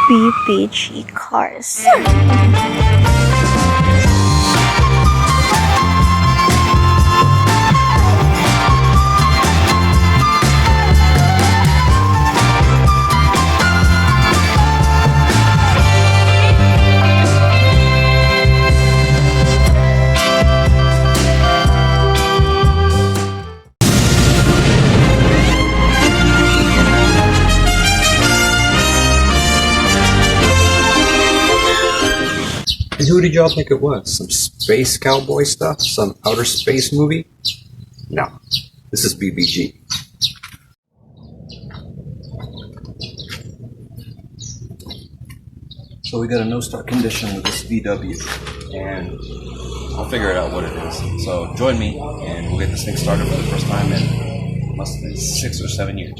BPG cars. And who did y'all think it was? Some space cowboy stuff? Some outer space movie? No, this is BBG. So we got a no-start condition with this VW, and I'll figure it out what it is. So join me, and we'll get this thing started for the first time in must have been 6 or 7 years.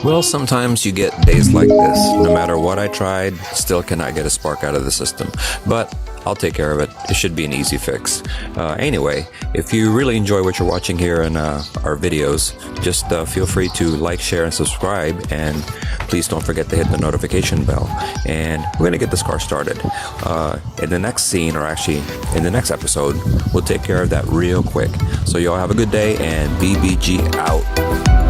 Well, sometimes you get days like this. No matter what I tried, still cannot get a spark out of the system. But I'll take care of it. It should be an easy fix. Anyway, if you really enjoy what you're watching here in our videos, just feel free to like, share, and subscribe. And please don't forget to hit the notification bell. And we're going to get this car started. In the next scene, or actually in the next episode, we'll take care of that real quick. So y'all have a good day, and BBG out.